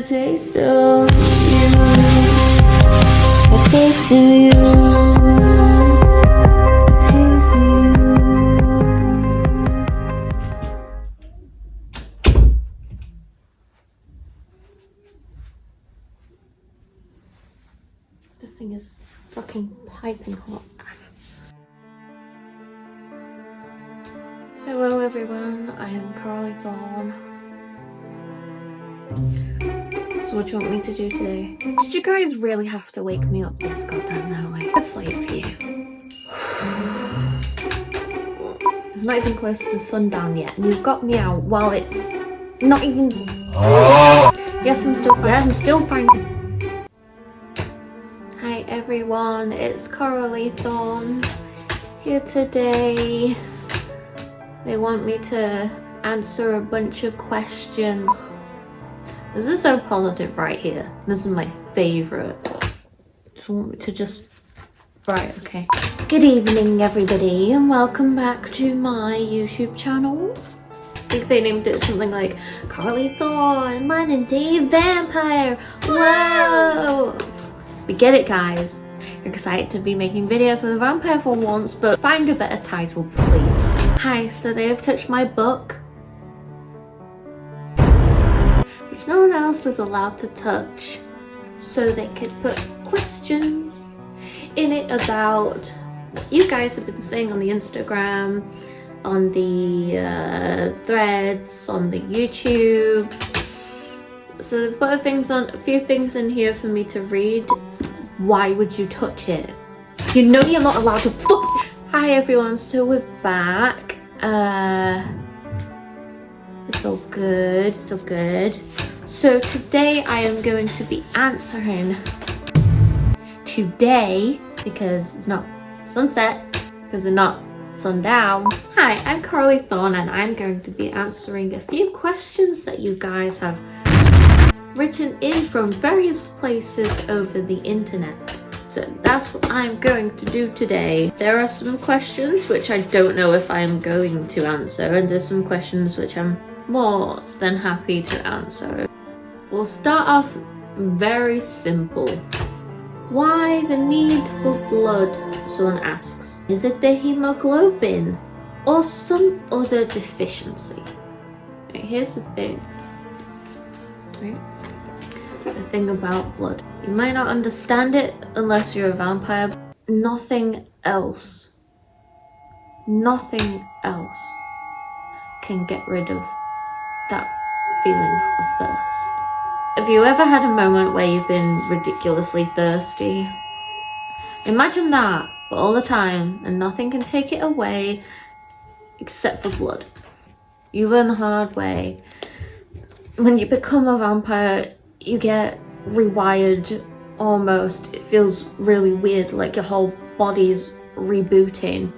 taste of you. A taste of you. Taste of you. This thing is fucking piping hot. Hello everyone, I am Coralie Thorne. So what do you want me to do today? Did you guys really have to wake me up this goddamn early? It's late for you. It's not even close to sundown yet and you've got me out while it's not even... Yes, I'm still fine. Yeah, I'm still fine. Hi everyone, it's Coralie Thorne here today. They want me to answer a bunch of questions. This is so positive right here. This is my favorite. Just want me to just... Right, okay. Good evening everybody and welcome back to my YouTube channel. I think they named it something like Coralie Thorne, modern day vampire. Whoa! We get it guys. You're excited to be making videos with a vampire for once, but find a better title please. Hi, so they have touched my book, which no one else is allowed to touch, so they could put questions in it about what you guys have been saying on the Instagram, on the threads, on the YouTube. So they put a few things in here for me to read. Why would you touch it? You know you're not allowed to fuck. Hi everyone, so we're back. It's all good, it's all good. So today I am going to be answering today, because it's not sunset, because it's not sundown. Hi, I'm Coralie Thorne and I'm going to be answering a few questions that you guys have written in from various places over the internet. So that's what I'm going to do today. There are some questions which I don't know if I'm going to answer, and there's some questions which I'm more than happy to answer. We'll start off very simple. Why the need for blood? Someone asks. Is it the hemoglobin or some other deficiency? Right, here's the thing. Right? The thing about blood. You might not understand it unless you're a vampire. Nothing else can get rid of that feeling of thirst. Have you ever had a moment where you've been ridiculously thirsty? Imagine that, but all the time, and nothing can take it away except for blood. You learn the hard way. When you become a vampire, you get rewired almost. It feels really weird, like your whole body's rebooting.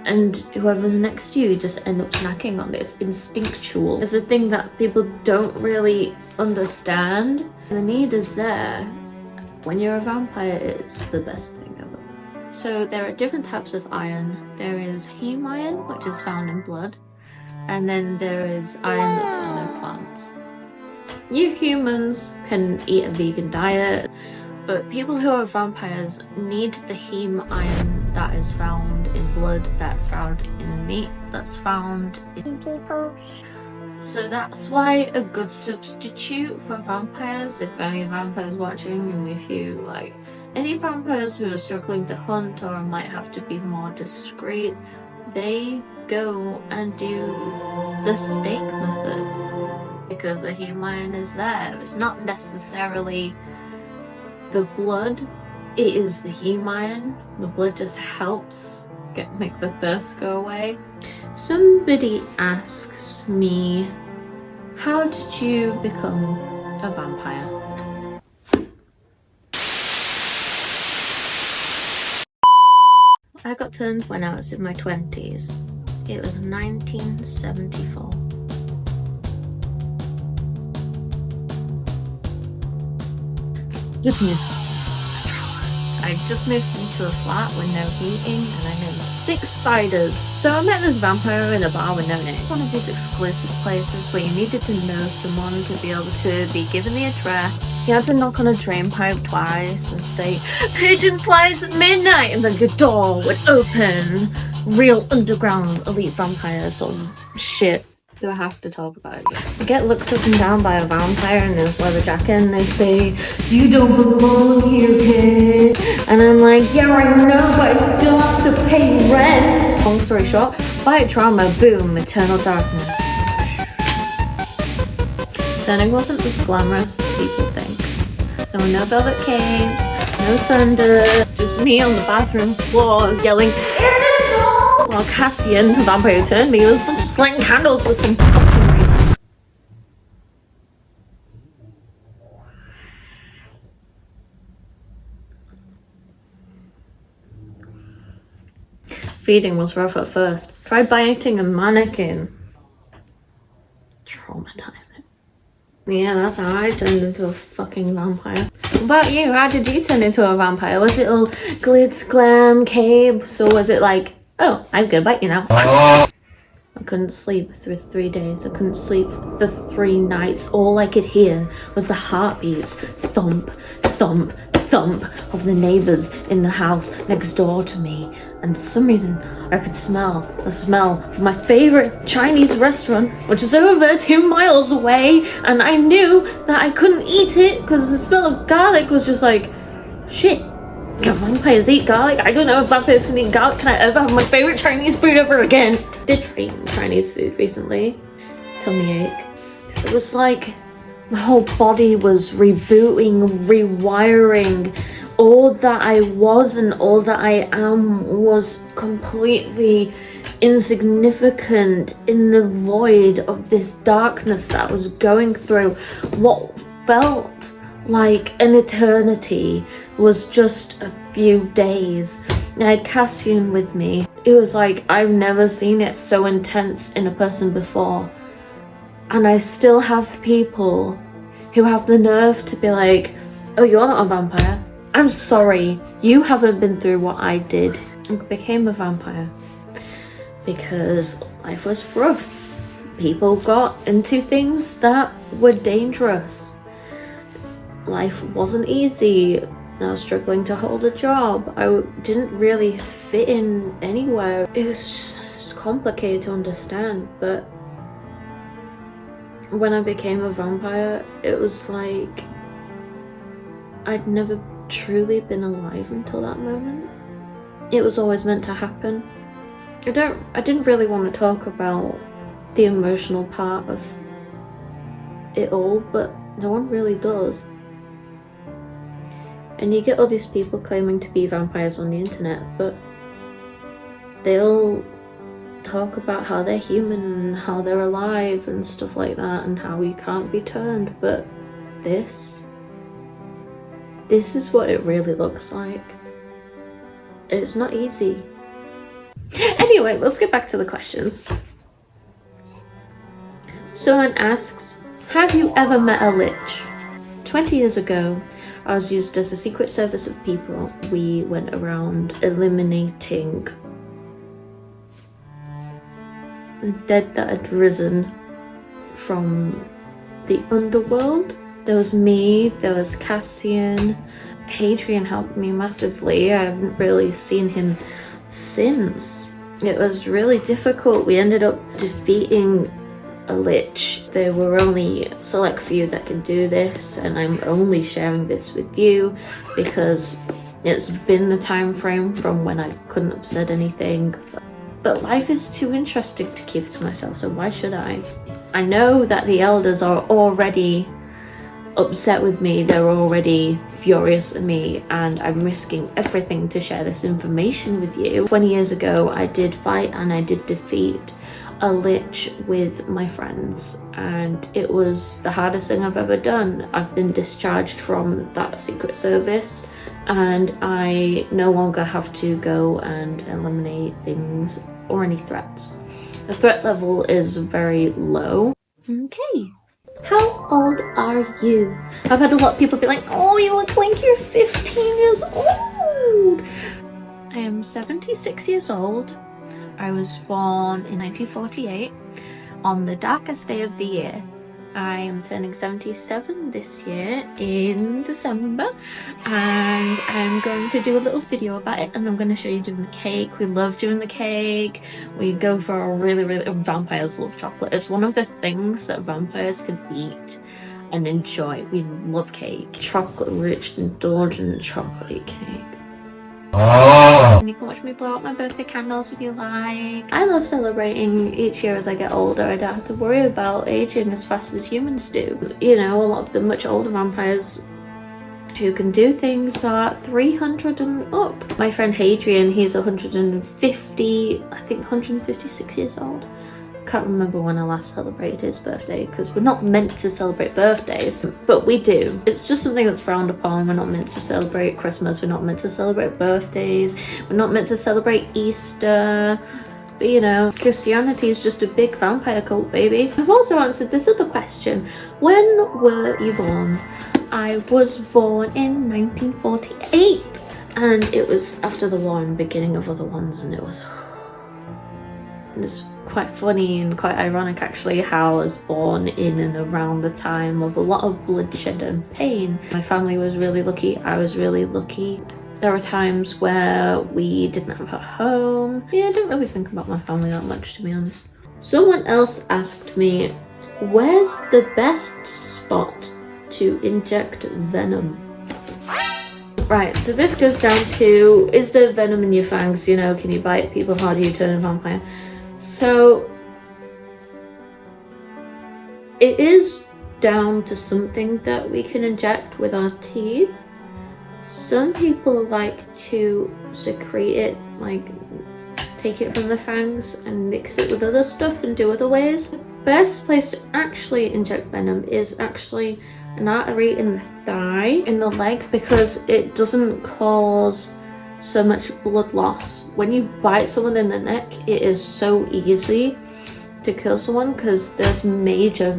And whoever's next to you just end up snacking on this. Instinctual. It's a thing that people don't really understand. The need is there. When you're a vampire, it's the best thing ever. So there are different types of iron. There is heme iron, which is found in blood. And then there is iron that's found in plants. You humans can eat a vegan diet, but people who are vampires need the heme iron that is found in blood, that's found in meat, that's found in people. So that's why a good substitute for vampires, if any vampires watching, and if you like any vampires who are struggling to hunt or might have to be more discreet, they go and do the steak method. Because the heme iron is there. It's not necessarily the blood, it is the heme iron. The blood just helps make the thirst go away. Somebody asks me, how did you become a vampire? I got turned when I was in my 20s. It was 1974. Good news. Trousers. I I just moved into a flat with no heating and I know 6 spiders. So I met this vampire in a bar with no name. One of these exclusive places where you needed to know someone to be able to be given the address. You had to knock on a drain pipe twice and say, "Pigeon flies at midnight," and then the door would open. Real underground elite vampires or shit. Do I have to talk about it? I get looked up and down by a vampire in his leather jacket and they say, "You don't belong here, kid." And I'm like, "Yeah, I know, but I still have to pay rent." Long story short, fight trauma, boom, eternal darkness. Turning wasn't as glamorous as people think. There were no velvet capes, no thunder, just me on the bathroom floor yelling, while Cassian, the vampire who turned me, was just lighting candles with some fucking... Feeding was rough at first. Tried biting a mannequin. Traumatizing. Yeah, that's how I turned into a fucking vampire. What about you? How did you turn into a vampire? Was it all glitz, glam, capes, or was it like, "Oh, I'm gonna bite you now"? I couldn't sleep for 3 days. I couldn't sleep for 3 nights. All I could hear was the heartbeats, thump, thump, thump of the neighbors in the house next door to me. And for some reason, I could smell the smell from my favorite Chinese restaurant, which is over 2 miles away. And I knew that I couldn't eat it because the smell of garlic was just like, shit. Can vampires eat garlic? I don't know if vampires can eat garlic. Can I ever have my favorite Chinese food ever again? Did try eating Chinese food recently. Tummy ache. It was like my whole body was rebooting, rewiring. All that I was and all that I am was completely insignificant in the void of this darkness that I was going through. What felt like an eternity was just a few days. I had Cassian with me. It was like I've never seen it so intense in a person before. And I still have people who have the nerve to be like, "Oh, you're not a vampire. I'm sorry, you haven't been through what I did." I became a vampire because life was rough. People got into things that were dangerous. Life wasn't easy. I was struggling to hold a job. I didn't really fit in anywhere. It was just complicated to understand, but when I became a vampire, it was like I'd never truly been alive until that moment. It was always meant to happen. I didn't really want to talk about the emotional part of it all, but no one really does. And you get all these people claiming to be vampires on the internet, but they'll talk about how they're human and how they're alive and stuff like that and how you can't be turned, but this is what it really looks like. It's not easy. Anyway, let's get back to the questions. Someone asks, have you ever met a lich? 20 years ago, I was used as a secret service of people. We went around eliminating the dead that had risen from the underworld. There was me, there was Cassian. Hadrian helped me massively. I haven't really seen him since. It was really difficult. We ended up defeating a lich. There were only a select few that can do this, and I'm only sharing this with you because it's been the time frame from when I couldn't have said anything. But life is too interesting to keep to myself, so why should I? I know that the elders are already upset with me, they're already furious at me, and I'm risking everything to share this information with you. 20 years ago, I did fight and I did defeat a lich with my friends, and it was the hardest thing I've ever done. I've been discharged from that secret service, and I no longer have to go and eliminate things or any threats. The threat level is very low. Okay. How old are you? I've had a lot of people be like, oh, you look like you're 15 years old. old. I am 76 years old. I was born in 1948 on the darkest day of the year. I am turning 77 this year in December, and I'm going to do a little video about it, and I'm going to show you doing the cake. We love doing the cake. We go for a really vampires love chocolate. It's one of the things that vampires can eat and enjoy. We love cake. Chocolate rich, indulgent chocolate cake. Oh. And you can watch me blow out my birthday candles if you like. I love celebrating each year as I get older. I don't have to worry about aging as fast as humans do. You know, a lot of the much older vampires who can do things are 300 and up. My friend Hadrian, he's 150, I think 156 years old. Can't remember when I last celebrated his birthday, because we're not meant to celebrate birthdays, but we do. It's just something that's frowned upon. We're not meant to celebrate Christmas, we're not meant to celebrate birthdays, we're not meant to celebrate Easter. But you know, Christianity is just a big vampire cult, baby. I've also answered this other question. When were you born? I was born in 1948, and it was after the war and beginning of other ones, and it was quite funny and quite ironic actually how I was born in and around the time of a lot of bloodshed and pain. My family was really lucky, I was really lucky. There were times where we didn't have a home. Yeah, I don't really think about my family that much, to be honest. Someone else asked me, where's the best spot to inject venom? Right, so this goes down to, is there venom in your fangs? You know, can you bite people? How do you turn a vampire? So it is down to something that we can inject with our teeth. Some people like to secrete it, like take it from the fangs and mix it with other stuff and do other ways. The best place to actually inject venom is actually an artery in the thigh, in the leg, because it doesn't cause so much blood loss. When you bite someone in the neck, it is so easy to kill someone because there's major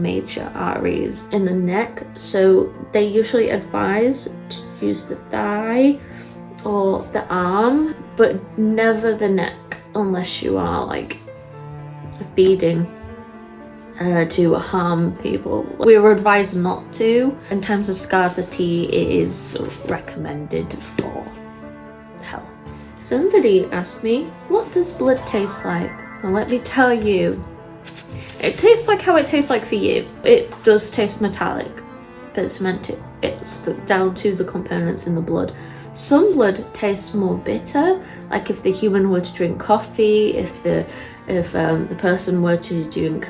arteries in the neck, so they usually advise to use the thigh or the arm, but never the neck unless you are like feeding to harm people. We were advised not to. In terms of scarcity, it is recommended for health. Somebody asked me, what does blood taste like? Well, let me tell you. It tastes like how it tastes like for you. It does taste metallic, but it's down to the components in the blood. Some blood tastes more bitter, like if the human were to drink coffee, if the person were to drink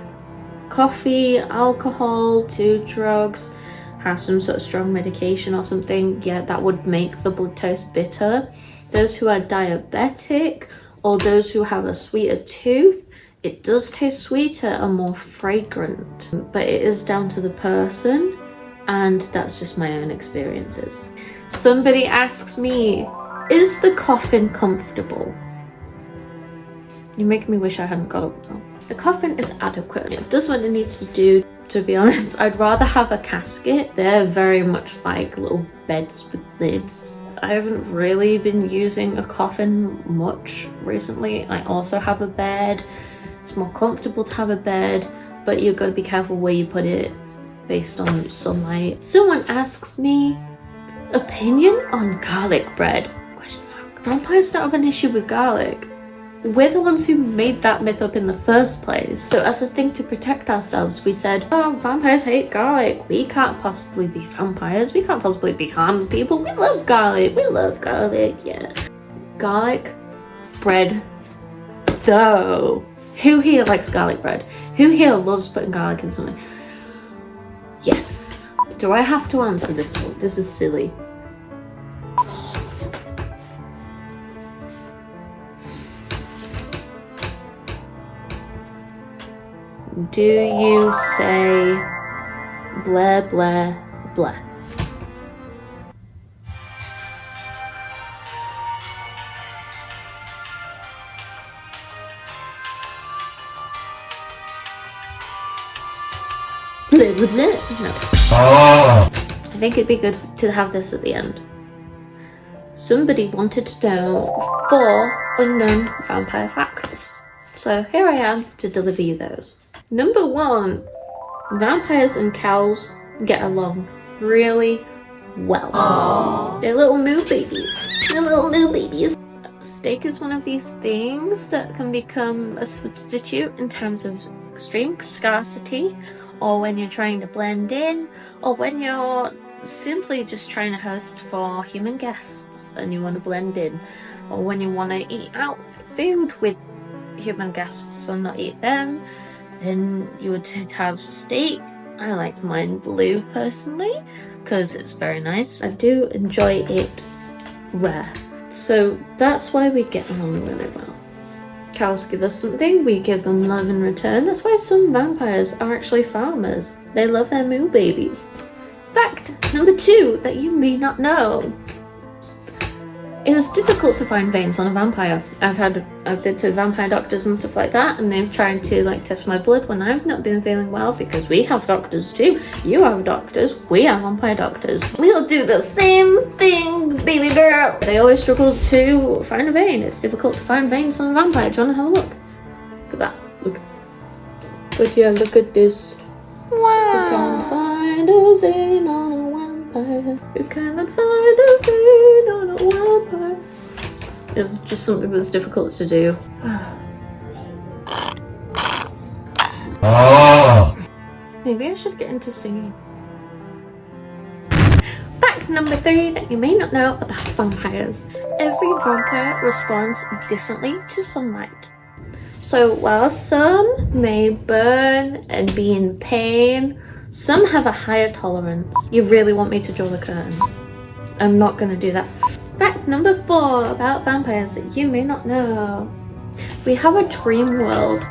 coffee, alcohol, do drugs, have some sort of strong medication or something, yeah, that would make the blood taste bitter. Those who are diabetic or those who have a sweeter tooth, it does taste sweeter and more fragrant, but it is down to the person, and that's just my own experiences. Somebody asks me, is the coffin comfortable? You make me wish I hadn't got up though. The coffin is adequate. It does what it needs to do. To be honest, I'd rather have a casket. They're very much like little beds with lids. I haven't really been using a coffin much recently. I also have a bed. It's more comfortable to have a bed, but you've got to be careful where you put it based on sunlight. Someone asks me, opinion on garlic bread? Vampires don't have an issue with garlic. We're the ones who made that myth up in the first place. So as a thing to protect ourselves, we said, oh, vampires hate garlic. We can't possibly be vampires. We can't possibly be harming people. We love garlic. We love garlic, yeah. Garlic bread, though. Who here likes garlic bread? Who here loves putting garlic in something? Yes. Do I have to answer this one? This is silly. Do you say blah blah blah? Blah blah blah? No. Oh. I think it'd be good to have this at the end. somebody wanted to know 4 unknown vampire facts. So here I am to deliver you those. Number 1, vampires and cows get along really well. Aww. They're little moo babies. They're little moo babies. Steak is one of these things that can become a substitute in times of extreme scarcity, or when you're trying to blend in, or when you're simply just trying to host for human guests and you want to blend in, or when you want to eat out food with human guests and not eat them, then you would have steak. I like mine blue personally because it's very nice. I do enjoy it rare. So that's why we get along really well. Cows give us something, we give them love in return. That's why some vampires are actually farmers. They love their moo babies. Fact number 2 that you may not know. It is difficult to find veins on a vampire. I've been to vampire doctors and stuff like that, and they've tried to test my blood when I've not been feeling well, because we have doctors too. You have doctors, we are vampire doctors. We all do the same thing, baby girl. They always struggle to find a vein. It's difficult to find veins on a vampire. Do you want to have a look? Look at that. Look. But yeah, look at this. Wow. We can't find a vein on a vampire. You cannot find a vein on a vampire. It's just something that's difficult to do. Maybe I should get into singing. Fact number 3 that you may not know about vampires. Every vampire responds differently to sunlight. So while some may burn and be in pain, some have a higher tolerance. You really want me to draw the curtain? I'm not going to do that. Fact number 4 about vampires that you may not know. We have a dream world.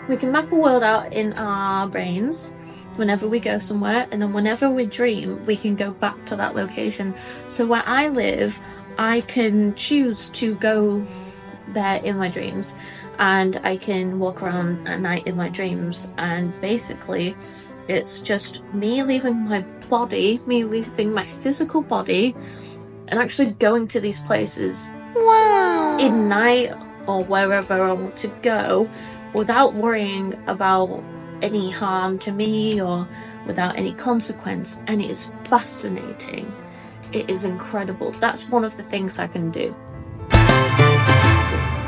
We can map a world out in our brains whenever we go somewhere, and then whenever we dream, we can go back to that location. So where I live, I can choose to go there in my dreams, and I can walk around at night in my dreams, and basically it's just me leaving my body, me leaving my physical body, and actually going to these places in night or wherever I want to go without worrying about any harm to me or without any consequence. And it is fascinating. It is incredible. That's one of the things I can do.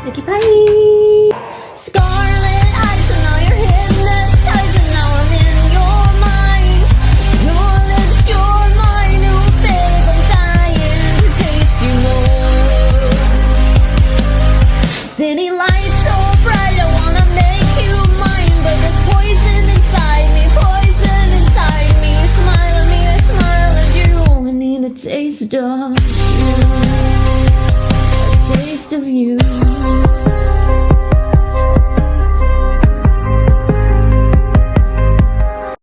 Okay, bye! Scarlet eyes, and now you're hypnotized, and now I'm in your mind. Your lips, your mind, oh babe, I'm dying to taste you more. City lights so bright, I wanna make you mine, but there's poison inside me, poison inside me. Smile at me, I smile at you. I need a taste of you, a taste of you.